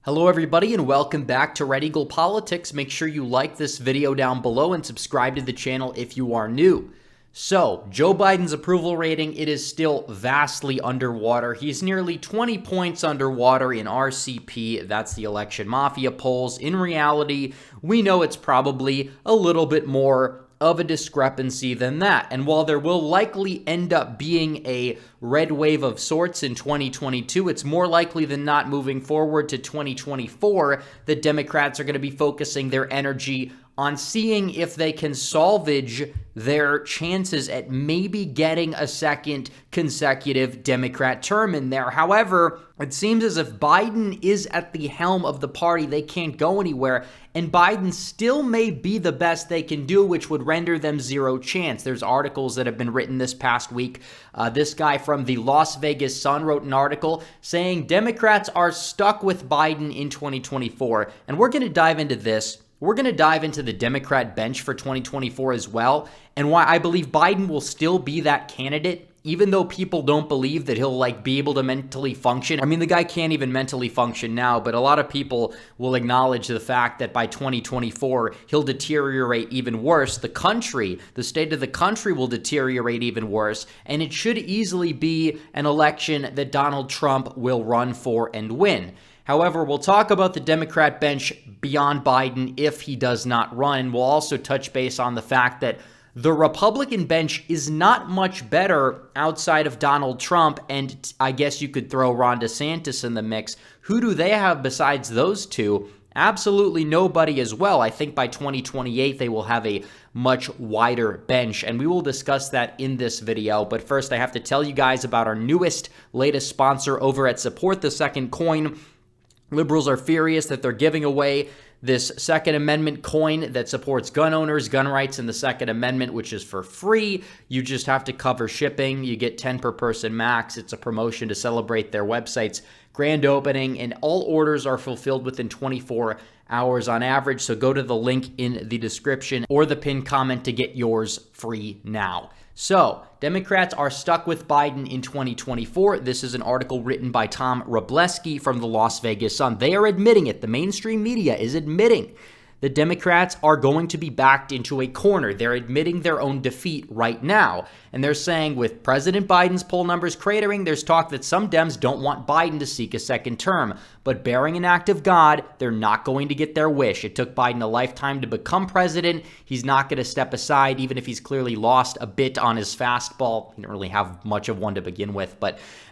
Hello everybody and welcome back to Red Eagle Politics. Make sure you like this video down below and subscribe to the channel if you are new. So, Joe Biden's approval rating, it is still vastly underwater. He's nearly 20 points underwater in RCP, that's the Election Mafia polls. In reality, we know it's probably a little bit more of a discrepancy than that. And while there will likely end up being a red wave of sorts in 2022, it's more likely than not moving forward to 2024 that Democrats are going to be focusing their energy on seeing if they can salvage their chances at maybe getting a second consecutive Democrat term in there. However, it seems as if Biden is at the helm of the party. They can't go anywhere, and Biden still may be the best they can do, which would render them zero chance. There's articles that have been written this past week. This guy from the Las Vegas Sun wrote an article saying Democrats are stuck with Biden in 2024, and we're going to dive into this. We're going to dive into the Democrat bench for 2024 as well, and why I believe Biden will still be that candidate, even though people don't believe that he'll be able to mentally function. I mean, the guy can't even mentally function now, but a lot of people will acknowledge the fact that by 2024, he'll deteriorate even worse. The country, the state of the country will deteriorate even worse, and it should easily be an election that Donald Trump will run for and win. However, we'll talk about the Democrat bench beyond Biden if he does not run. We'll also touch base on the fact that the Republican bench is not much better outside of Donald Trump, and I guess you could throw Ron DeSantis in the mix. Who do they have besides those two? Absolutely nobody as well. I think by 2028, they will have a much wider bench, and we will discuss that in this video. But first, I have to tell you guys about our latest sponsor over at Support the Second Coin. Liberals are furious that they're giving away this Second Amendment coin that supports gun owners, gun rights, and the Second Amendment, which is for free. You just have to cover shipping. You get 10 per person max. It's a promotion to celebrate their website's grand opening, and all orders are fulfilled within 24 hours on average. So go to the link in the description or the pinned comment to get yours free now. So, Democrats are stuck with Biden in 2024. This is an article written by Tom Robleski from the Las Vegas Sun. They are admitting it. The mainstream media is admitting the Democrats are going to be backed into a corner. They're admitting their own defeat right now. And they're saying with President Biden's poll numbers cratering, there's talk that some Dems don't want Biden to seek a second term. But bearing an act of God, they're not going to get their wish. It took Biden a lifetime to become president. He's not going to step aside, even if he's clearly lost a bit on his fastball. He didn't really have much of one to begin with.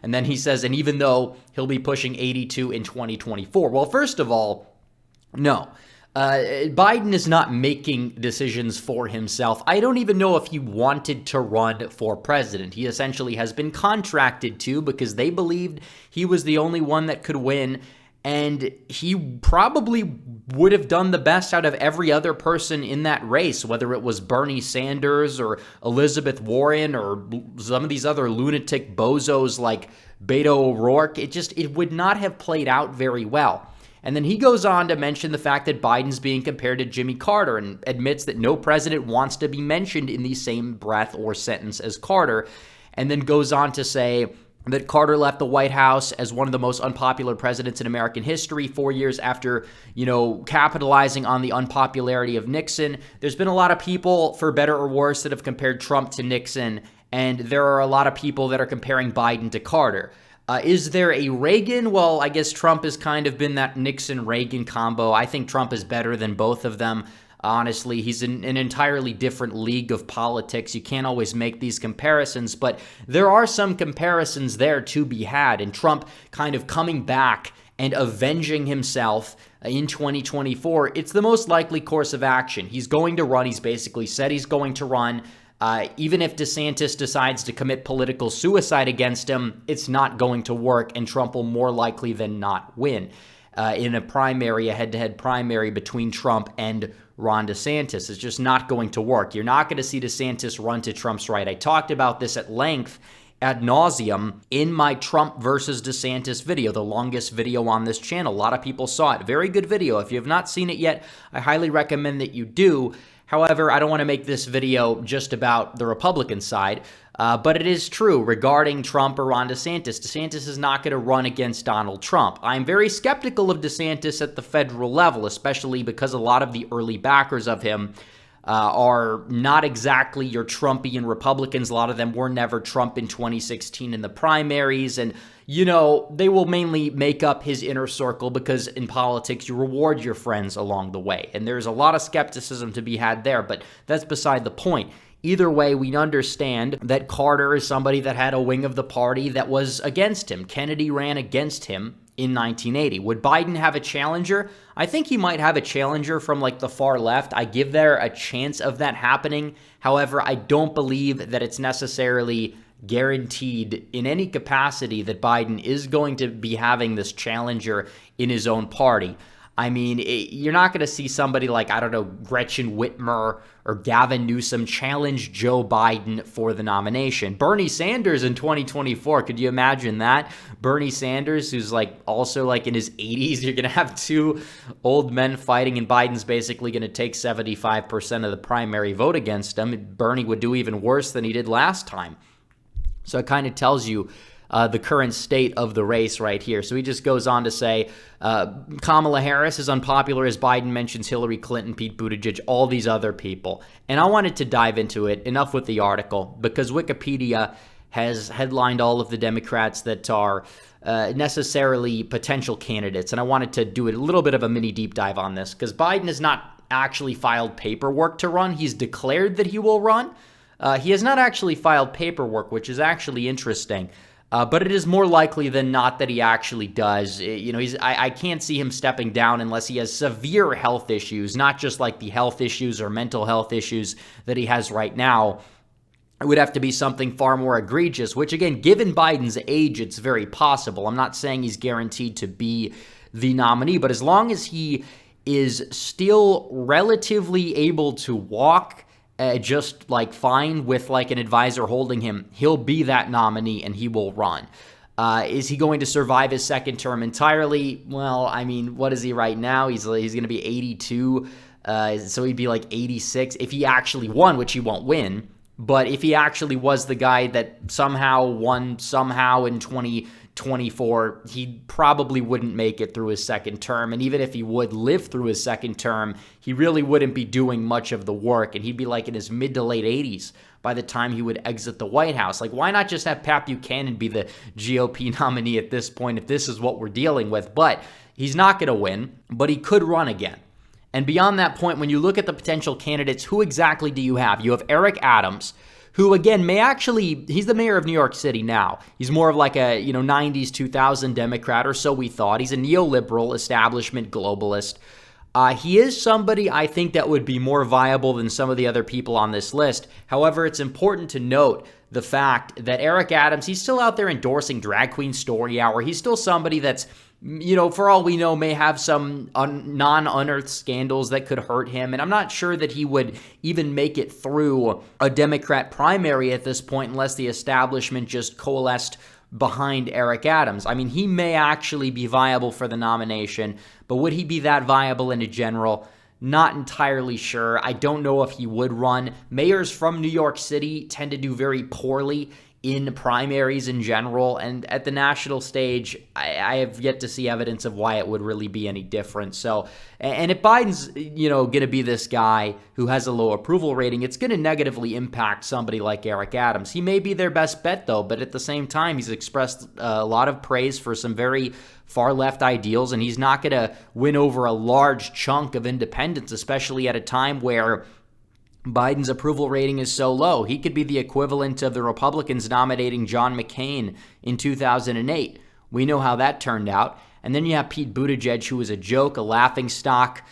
And then he says, and even though he'll be pushing 82 in 2024. Well, first of all, no. Biden is not making decisions for himself. I don't even know if he wanted to run for president. He essentially has been contracted to because they believed he was the only one that could win, and he probably would have done the best out of every other person in that race, whether it was Bernie Sanders or Elizabeth Warren or some of these other lunatic bozos like Beto O'Rourke. It would not have played out very well. And then he goes on to mention the fact that Biden's being compared to Jimmy Carter and admits that no president wants to be mentioned in the same breath or sentence as Carter, and then goes on to say that Carter left the White House as one of the most unpopular presidents in American history 4 years after, capitalizing on the unpopularity of Nixon. There's been a lot of people, for better or worse, that have compared Trump to Nixon, and there are a lot of people that are comparing Biden to Carter. Is there a Reagan? Well, I guess Trump has kind of been that Nixon-Reagan combo. I think Trump is better than both of them. Honestly, he's in an entirely different league of politics. You can't always make these comparisons, but there are some comparisons there to be had. And Trump kind of coming back and avenging himself in 2024, it's the most likely course of action. He's going to run. He's basically said he's going to run. Even if DeSantis decides to commit political suicide against him, it's not going to work, and Trump will more likely than not win in a primary, a head-to-head primary between Trump and Ron DeSantis. It's just not going to work. You're not going to see DeSantis run to Trump's right. I talked about this at length ad nauseum in my Trump versus DeSantis video, the longest video on this channel. A lot of people saw it. Very good video. If you have not seen it yet, I highly recommend that you do. However, I don't want to make this video just about the Republican side. But it is true regarding Trump or Ron DeSantis. DeSantis is not going to run against Donald Trump. I'm very skeptical of DeSantis at the federal level, especially because a lot of the early backers of him are not exactly your Trumpian Republicans. A lot of them were never Trump in 2016 in the primaries. And, you know, they will mainly make up his inner circle because in politics, you reward your friends along the way. And there's a lot of skepticism to be had there, but that's beside the point. Either way, we understand that Carter is somebody that had a wing of the party that was against him. Kennedy ran against him in 1980. Would Biden have a challenger? I think he might have a challenger from like the far left. I give there a chance of that happening. However, I don't believe that it's necessarily guaranteed in any capacity that Biden is going to be having this challenger in his own party. I mean, you're not going to see somebody like, I don't know, Gretchen Whitmer or Gavin Newsom challenge Joe Biden for the nomination. Bernie Sanders in 2024, could you imagine that? Bernie Sanders, who's like also like in his 80s, you're going to have two old men fighting and Biden's basically going to take 75% of the primary vote against him. Bernie would do even worse than he did last time. So it kind of tells you the current state of the race right here. So he just goes on to say, Kamala Harris is unpopular as Biden mentions Hillary Clinton, Pete Buttigieg, all these other people. And I wanted to dive into it. Enough with the article, because Wikipedia has headlined all of the Democrats that are necessarily potential candidates. And I wanted to do a little bit of a mini deep dive on this, because Biden has not actually filed paperwork to run. He's declared that he will run. He has not actually filed paperwork, which is actually interesting. But it is more likely than not that he actually does. You know, I can't see him stepping down unless he has severe health issues, not just like the health issues or mental health issues that he has right now. It would have to be something far more egregious, which again, given Biden's age, it's very possible. I'm not saying he's guaranteed to be the nominee, but as long as he is still relatively able to walk, just like fine with like an advisor holding him, he'll be that nominee and he will run. Is he going to survive his second term entirely? Well, I mean, what is he right now? He's going to be 82, so he'd be like 86 if he actually won, which he won't win. But if he actually was the guy that somehow won somehow in 2024, he probably wouldn't make it through his second term. And even if he would live through his second term, he really wouldn't be doing much of the work. And he'd be like in his mid to late 80s by the time he would exit the White House. Like, why not just have Pat Buchanan be the GOP nominee at this point if this is what we're dealing with? But he's not going to win, but he could run again. And beyond that point, when you look at the potential candidates, who exactly do you have? You have Eric Adams, who again may actually, he's the mayor of New York City now. He's more of like a 90s, 2000 Democrat, or so we thought. He's a neoliberal establishment globalist. He is somebody I think that would be more viable than some of the other people on this list. However, it's important to note the fact that Eric Adams, he's still out there endorsing Drag Queen Story Hour. He's still somebody that's, for all we know, may have some non-unearthed scandals that could hurt him. And I'm not sure that he would even make it through a Democrat primary at this point unless the establishment just coalesced behind Eric Adams. I mean, he may actually be viable for the nomination, but would he be that viable in a general? Not entirely sure. I don't know if he would run. Mayors from New York City tend to do very poorly in primaries in general, and at the national stage, I have yet to see evidence of why it would really be any different. So, and if Biden's, going to be this guy who has a low approval rating, it's going to negatively impact somebody like Eric Adams. He may be their best bet, though, but at the same time, he's expressed a lot of praise for some very far-left ideals, and he's not going to win over a large chunk of independents, especially at a time where Biden's approval rating is so low. He could be the equivalent of the Republicans nominating John McCain in 2008. We know how that turned out. And then you have Pete Buttigieg, who is a joke, a laughingstock.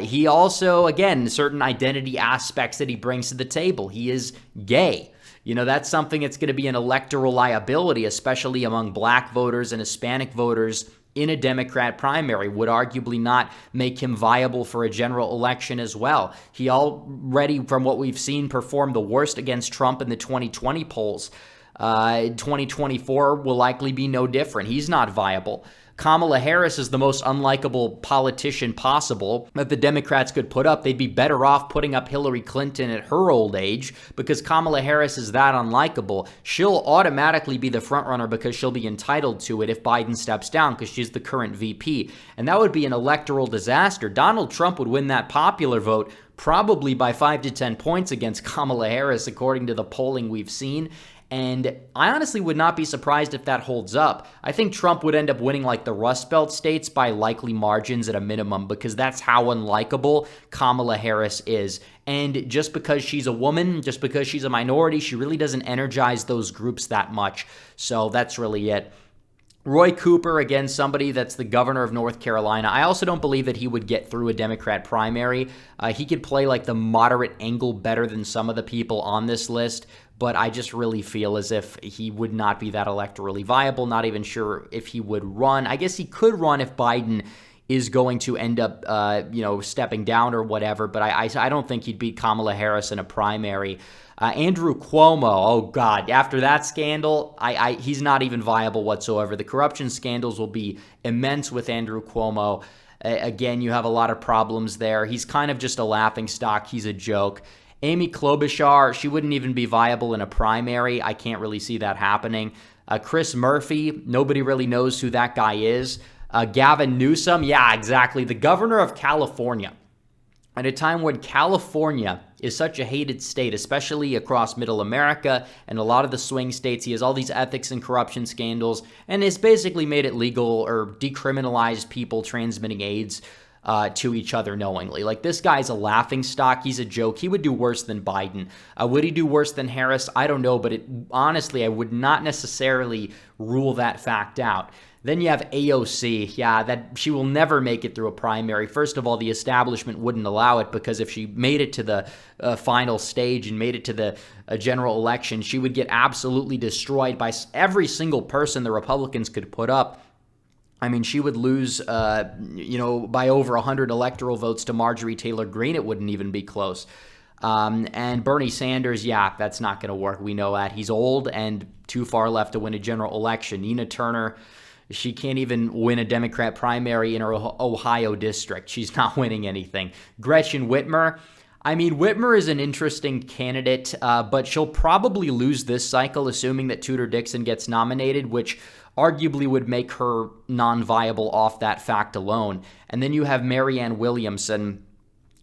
He also, again, certain identity aspects that he brings to the table. He is gay. That's something that's going to be an electoral liability, especially among black voters and Hispanic voters in a Democrat primary, would arguably not make him viable for a general election as well. He already, from what we've seen, performed the worst against Trump in the 2020 polls. 2024 will likely be no different. He's not viable. Kamala Harris is the most unlikable politician possible that the Democrats could put up. They'd be better off putting up Hillary Clinton at her old age because Kamala Harris is that unlikable. She'll automatically be the frontrunner because she'll be entitled to it if Biden steps down because she's the current VP. And that would be an electoral disaster. Donald Trump would win that popular vote probably by 5 to 10 points against Kamala Harris, according to the polling we've seen. And I honestly would not be surprised if that holds up. I think Trump would end up winning like the Rust Belt states by likely margins at a minimum because that's how unlikable Kamala Harris is. And just because she's a woman, just because she's a minority, she really doesn't energize those groups that much. So that's really it. Roy Cooper, again, somebody that's the governor of North Carolina. I also don't believe that he would get through a Democrat primary. He could play like the moderate angle better than some of the people on this list, but I just really feel as if he would not be that electorally viable. Not even sure if he would run. I guess he could run if Biden is going to end up, stepping down or whatever, but I don't think he'd beat Kamala Harris in a primary. Andrew Cuomo, oh God, after that scandal, he's not even viable whatsoever. The corruption scandals will be immense with Andrew Cuomo. Again, you have a lot of problems there. He's kind of just a laughingstock. He's a joke. Amy Klobuchar, she wouldn't even be viable in a primary. I can't really see that happening. Chris Murphy, nobody really knows who that guy is. Gavin Newsom, yeah, exactly. The governor of California. At a time when California is such a hated state, especially across middle America and a lot of the swing states, he has all these ethics and corruption scandals and has basically made it legal or decriminalized people transmitting AIDS to each other knowingly. Like, this guy's a laughingstock. He's a joke. He would do worse than Biden. Would he do worse than Harris? I don't know, but honestly, I would not necessarily rule that fact out. Then you have AOC. Yeah, that she will never make it through a primary. First of all, the establishment wouldn't allow it because if she made it to the final stage and made it to the general election, she would get absolutely destroyed by every single person the Republicans could put up. I mean, she would lose, by over 100 electoral votes to Marjorie Taylor Greene. It wouldn't even be close. And Bernie Sanders, yeah, that's not going to work. We know that. He's old and too far left to win a general election. Nina Turner, she can't even win a Democrat primary in her Ohio district. She's not winning anything. Gretchen Whitmer. I mean, Whitmer is an interesting candidate, but she'll probably lose this cycle, assuming that Tudor Dixon gets nominated, which arguably would make her non-viable off that fact alone. And then you have Marianne Williamson.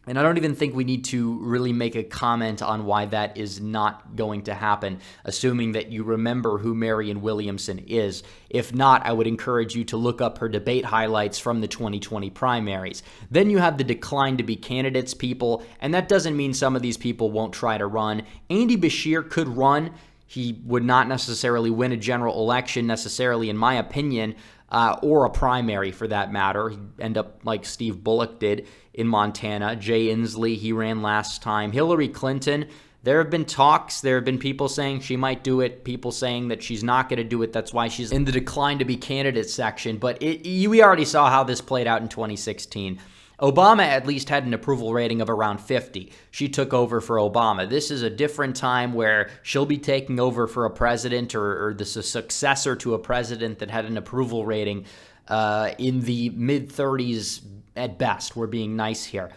And I don't even think we need to really make a comment on why that is not going to happen, assuming that you remember who Marianne Williamson is. If not, I would encourage you to look up her debate highlights from the 2020 primaries. Then you have the decline to be candidates people, and that doesn't mean some of these people won't try to run. Andy Beshear could run. He would not necessarily win a general election necessarily, in my opinion, or a primary for that matter. He'd end up like Steve Bullock did in Montana. Jay Inslee, he ran last time. Hillary Clinton, there have been talks. There have been people saying she might do it, people saying that she's not going to do it. That's why she's in the decline to be candidate section. But we already saw how this played out in 2016. Obama at least had an approval rating of around 50. She took over for Obama. This is a different time where she'll be taking over for a president or the successor to a president that had an approval rating in the mid-30s at best. We're being nice here.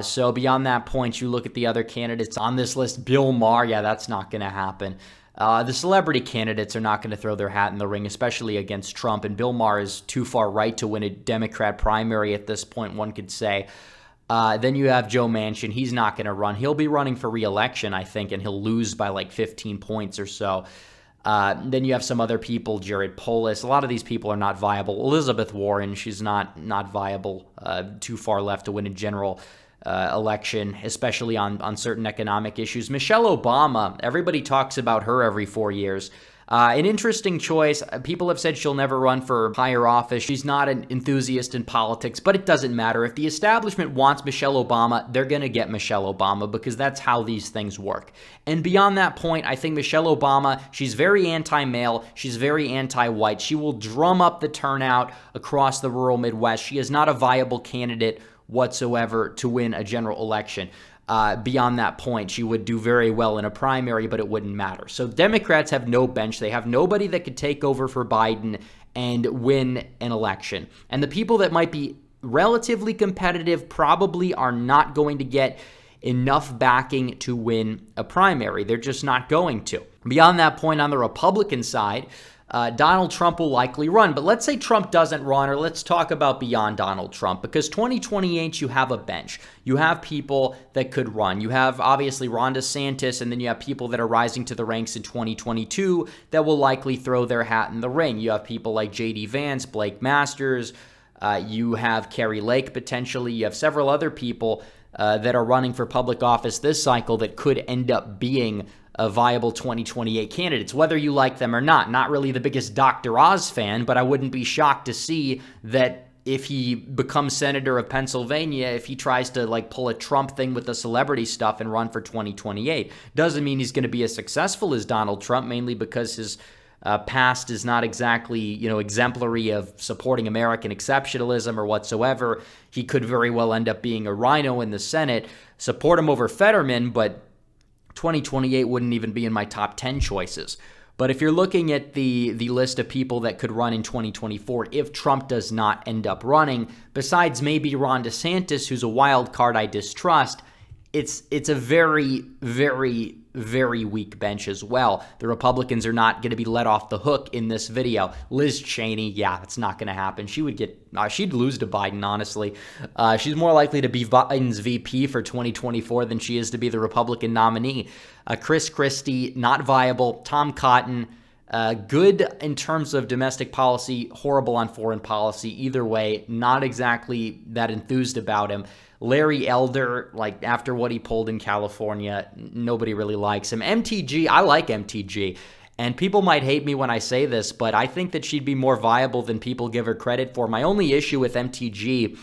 So beyond that point, you look at the other candidates on this list. Bill Maher, yeah, that's not going to happen. The celebrity candidates are not going to throw their hat in the ring, especially against Trump. And Bill Maher is too far right to win a Democrat primary at this point, one could say. Then you have Joe Manchin. He's not going to run. He'll be running for re-election, I think, and he'll lose by like 15 points or so. Then you have some other people, Jared Polis. A lot of these people are not viable. Elizabeth Warren, she's not viable, too far left to win a general election, especially on certain economic issues. Michelle Obama, everybody talks about her every 4 years. An interesting choice. People have said she'll never run for higher office. She's not an enthusiast in politics, but it doesn't matter. If the establishment wants Michelle Obama, they're going to get Michelle Obama because that's how these things work. And beyond that point, I think Michelle Obama, she's very anti-male. She's very anti-white. She will drum up the turnout across the rural Midwest. She is not a viable candidate whatsoever to win a general election. Beyond that point, she would do very well in a primary, but it wouldn't matter. So Democrats have no bench. They have nobody that could take over for Biden and win an election. And the people that might be relatively competitive probably are not going to get enough backing to win a primary. They're just not going to. Beyond that point, on the Republican side, Donald Trump will likely run. But let's say Trump doesn't run, or let's talk about beyond Donald Trump, because 2028, you have a bench. You have people that could run. You have, obviously, Ron DeSantis, and then you have people that are rising to the ranks in 2022 that will likely throw their hat in the ring. You have people like J.D. Vance, Blake Masters. You have Carrie Lake, potentially. You have several other people that are running for public office this cycle that could end up being a viable 2028 candidates, whether you like them or not. Not really the biggest Dr. Oz fan, but I wouldn't be shocked to see that if he becomes senator of Pennsylvania, if he tries to like pull a Trump thing with the celebrity stuff and run for 2028. Doesn't mean he's going to be as successful as Donald Trump, mainly because his past is not exactly, exemplary of supporting American exceptionalism or whatsoever. He could very well end up being a rhino in the Senate. Support him over Fetterman, but 2028 wouldn't even be in my top 10 choices. But if you're looking at the list of people that could run in 2024, if Trump does not end up running, besides maybe Ron DeSantis, who's a wild card I distrust, it's a very, very, very weak bench as well. The Republicans are not going to be let off the hook in this video. Liz Cheney, yeah, it's not going to happen. She'd lose to Biden, honestly. She's more likely to be Biden's VP for 2024 than she is to be the Republican nominee. Chris Christie, not viable. Tom Cotton, good in terms of domestic policy, horrible on foreign policy. Either way, not exactly that enthused about him. Larry Elder, like after what he pulled in California, nobody really likes him. MTG, I like MTG. And people might hate me when I say this, but I think that she'd be more viable than people give her credit for. My only issue with MTG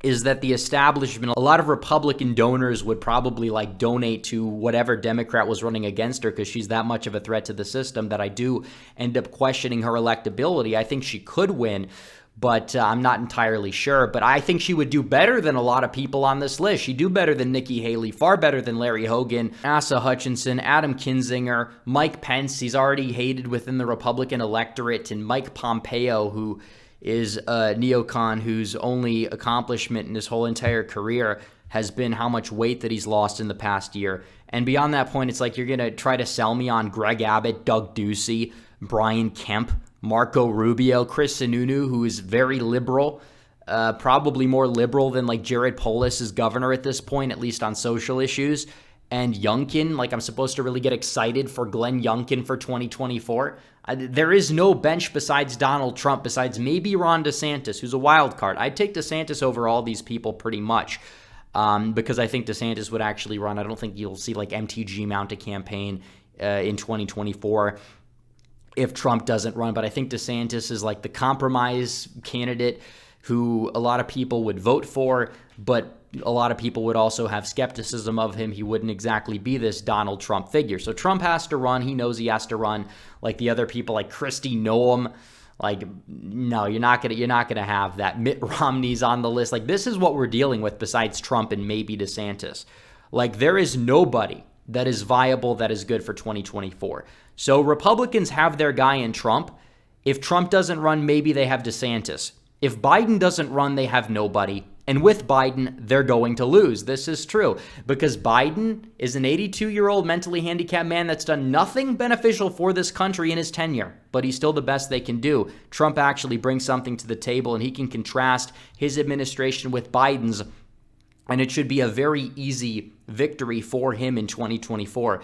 is that the establishment, a lot of Republican donors would probably like donate to whatever Democrat was running against her because she's that much of a threat to the system that I do end up questioning her electability. I think she could win, but I'm not entirely sure. But I think she would do better than a lot of people on this list. She'd do better than Nikki Haley, far better than Larry Hogan, Asa Hutchinson, Adam Kinzinger, Mike Pence. He's already hated within the Republican electorate, and Mike Pompeo, who is a neocon whose only accomplishment in his whole entire career has been how much weight that he's lost in the past year. And beyond that point, it's like you're going to try to sell me on Greg Abbott, Doug Ducey, Brian Kemp, Marco Rubio, Chris Sununu, who is very liberal, probably more liberal than like Jared Polis is governor at this point, at least on social issues. And Youngkin, like I'm supposed to really get excited for Glenn Youngkin for 2024. There is no bench besides Donald Trump, besides maybe Ron DeSantis, who's a wild card. I'd take DeSantis over all these people pretty much because I think DeSantis would actually run. I don't think you'll see like MTG mount a campaign in 2024 if Trump doesn't run. But I think DeSantis is like the compromise candidate who a lot of people would vote for, but a lot of people would also have skepticism of him. He wouldn't exactly be this Donald Trump figure. So Trump has to run. He knows he has to run. Like the other people, like Kristi Noem, like no, you're not gonna have that. Mitt Romney's on the list. Like this is what we're dealing with besides Trump and maybe DeSantis. Like there is nobody that is viable that is good for 2024. So Republicans have their guy in Trump. If Trump doesn't run, maybe they have DeSantis. If Biden doesn't run, they have nobody. And with Biden, they're going to lose. This is true because Biden is an 82-year-old mentally handicapped man that's done nothing beneficial for this country in his tenure, but he's still the best they can do. Trump actually brings something to the table, and he can contrast his administration with Biden's, and it should be a very easy victory for him in 2024.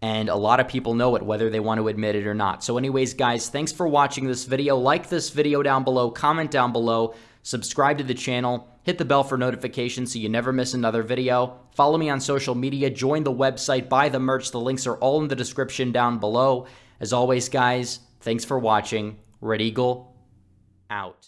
And a lot of people know it, whether they want to admit it or not. So anyways, guys, thanks for watching this video. Like this video down below, comment down below, subscribe to the channel, hit the bell for notifications so you never miss another video. Follow me on social media, join the website, buy the merch. The links are all in the description down below. As always, guys, thanks for watching. Red Eagle, out.